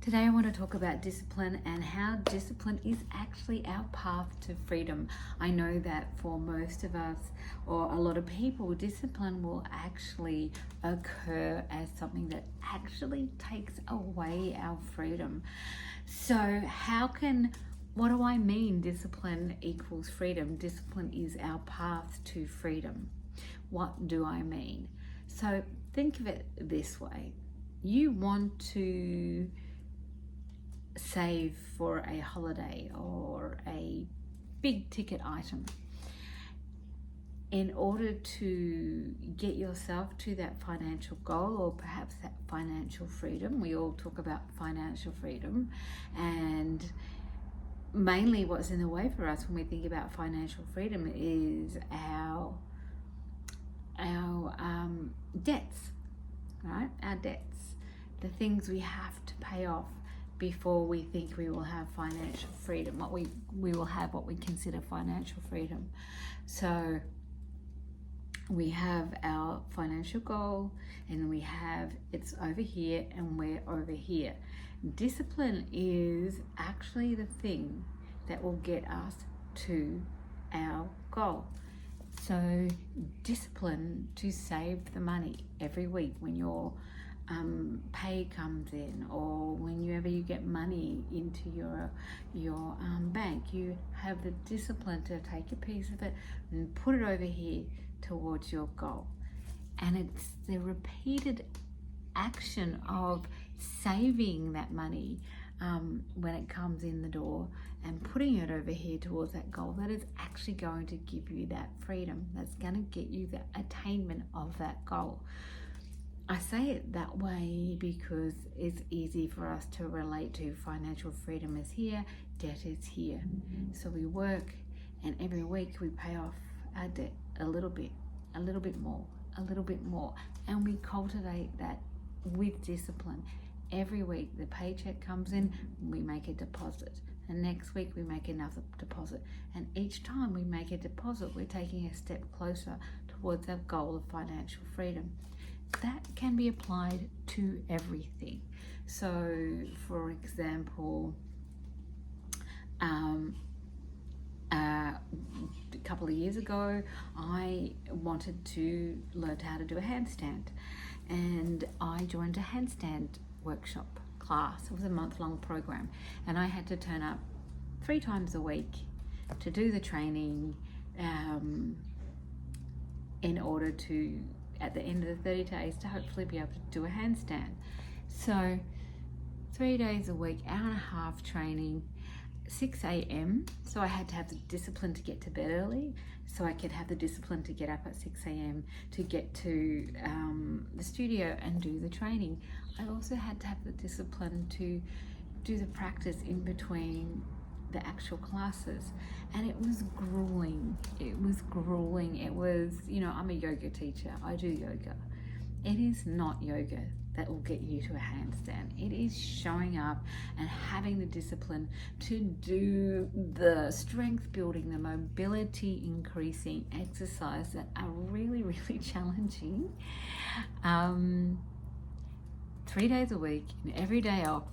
Today I want to talk about discipline and how discipline is actually our path to freedom. I know that for most of us, or a lot of people, discipline will actually occur as something that actually takes away our freedom. So what do I mean discipline equals freedom? Discipline is our path to freedom. What do I mean? So think of it this way. You want to save for a holiday or a big ticket item. In order to get yourself to that financial goal, or perhaps that financial freedom, we all talk about financial freedom, and mainly what's in the way for us when we think about financial freedom is our debts, right? Our debts, the things we have to pay off before we think we will have financial freedom, we will have what we consider financial freedom. So we have our financial goal, and we have it's over here and we're over here. Discipline is actually the thing that will get us to our goal. So discipline to save the money every week when your pay comes in, or whenever you get money into your bank, you have the discipline to take a piece of it and put it over here towards your goal. And it's the repeated action of saving that money when it comes in the door and putting it over here towards that goal that is actually going to give you that freedom, that's going to get you the attainment of that goal. I say it that way because it's easy for us to relate to. Financial freedom is here, debt is here. So we work, and every week we pay off our debt a little bit more, and we cultivate that with discipline. Every week the paycheck comes in, we make a deposit, and next week we make another deposit, and each time we make a deposit we're taking a step closer towards our goal of financial freedom. That can be applied to everything. So for example, a couple of years ago I wanted to learn how to do a handstand, and I joined a handstand workshop class. It was a month-long program, and I had to turn up 3 times a week to do the training in order to, at the end of the 30 days, to hopefully be able to do a handstand. So 3 days a week, hour and a half training, 6 a.m. So I had to have the discipline to get to bed early, so I could have the discipline to get up at 6 a.m. to get to the studio and do the training. I also had to have the discipline to do the practice in between the actual classes, and it was grueling. It was, I'm a yoga teacher, I do yoga. It is not yoga that will get you to a handstand. It is showing up and having the discipline to do the strength building, the mobility increasing exercise that are really, really challenging. 3 days a week and every day off,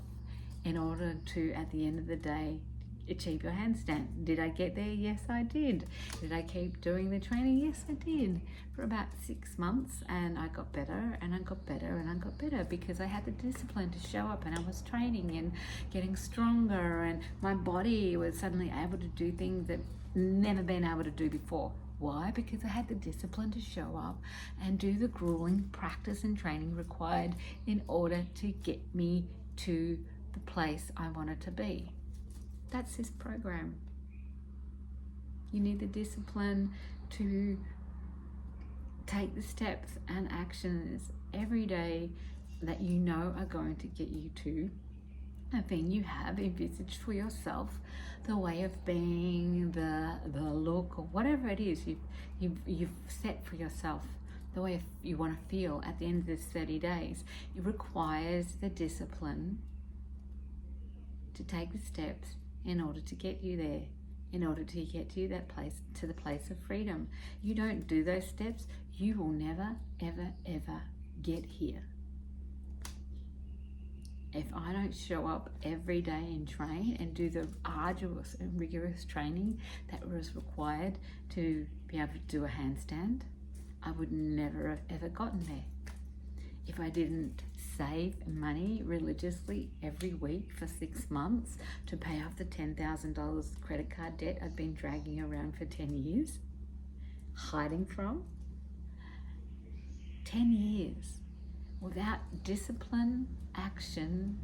in order to, at the end of the day, achieve your handstand. Did I get there? Yes, I did. Did I keep doing the training? Yes, I did. For about 6 months, and I got better and I got better and I got better because I had the discipline to show up, and I was training and getting stronger, and my body was suddenly able to do things that never been able to do before. Why? Because I had the discipline to show up and do the grueling practice and training required in order to get me to the place I wanted to be. That's this program. You need the discipline to take the steps and actions every day that you know are going to get you to the thing you have envisaged for yourself, the way of being, the look, or whatever it is you've set for yourself, the way you want to feel at the end of this 30 days. It requires the discipline to take the steps in order to get you there, in order to get to that place, to the place of freedom. You don't do those steps, you will never, ever, ever get here. if I don't show up every day and train and do the arduous and rigorous training that was required to be able to do a handstand, I would never have ever gotten there. If I didn't save money religiously every week for 6 months to pay off the $10,000 credit card debt I've been dragging around for 10 years, hiding from, 10 years. Without discipline, action,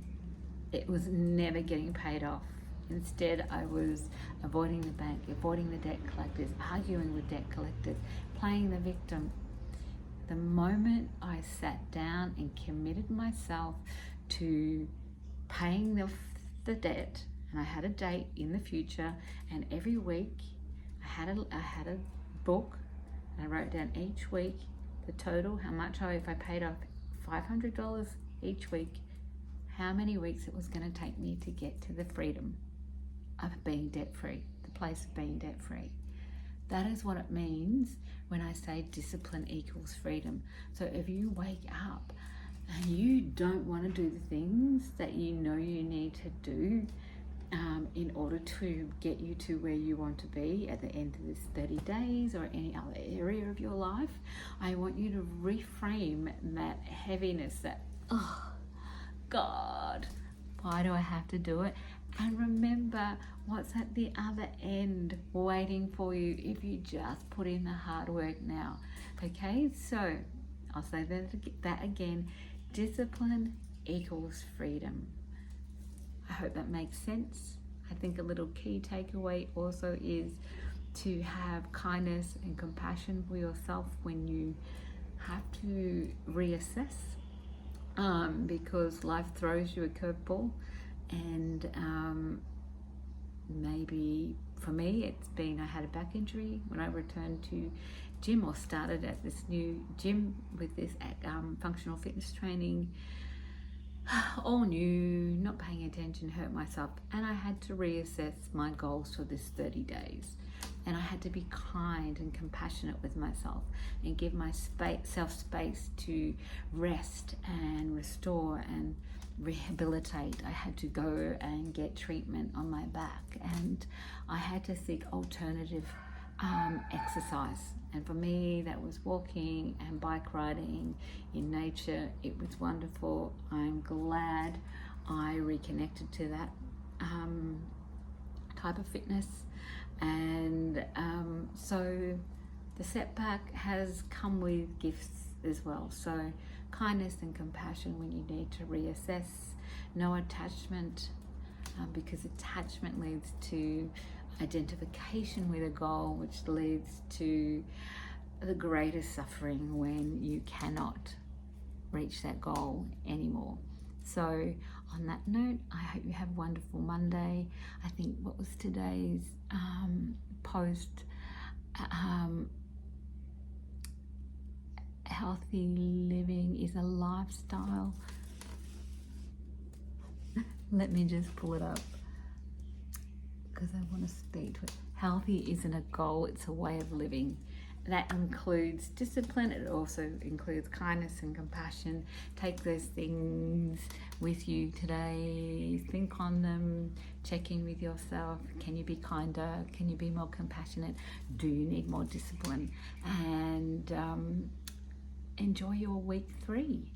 it was never getting paid off. Instead, I was avoiding the bank, avoiding the debt collectors, arguing with debt collectors, playing the victim. The moment I sat down and committed myself to paying the debt, and I had a date in the future, and every week I had a book, and I wrote down each week the total, how much if I paid off $500 each week, how many weeks it was going to take me to get to the freedom of being debt-free, the place of being debt-free. That is what it means when I say discipline equals freedom. So if you wake up and you don't want to do the things that you know you need to do in order to get you to where you want to be at the end of this 30 days or any other area of your life, I want you to reframe that heaviness, that, oh, God, why do I have to do it? And remember what's at the other end waiting for you if you just put in the hard work now. Okay, so I'll say that again. Discipline equals freedom. I hope that makes sense. I think a little key takeaway also is to have kindness and compassion for yourself when you have to reassess, because life throws you a curveball. And maybe for me it's been, I had a back injury when I returned to gym, or started at this new gym with this functional fitness training, all new, not paying attention, hurt myself, and I had to reassess my goals for this 30 days. And I had to be kind and compassionate with myself and give myself space to rest and restore and rehabilitate. I had to go and get treatment on my back, and I had to seek alternative exercise. And for me, that was walking and bike riding in nature. It was wonderful. I'm glad I reconnected to that type of fitness. And so the setback has come with gifts as well. So kindness and compassion when you need to reassess. No attachment, because attachment leads to identification with a goal, which leads to the greatest suffering when you cannot reach that goal anymore. So on that note, I hope you have a wonderful Monday. I think what was today's post, healthy living is a lifestyle. Let me just pull it up because I want to speak to it. Healthy isn't a goal, it's a way of living. That includes discipline. It also includes kindness and compassion. Take those things with you today. Think on them. Check in with yourself. Can you be kinder? Can you be more compassionate? Do you need more discipline? And enjoy your week 3.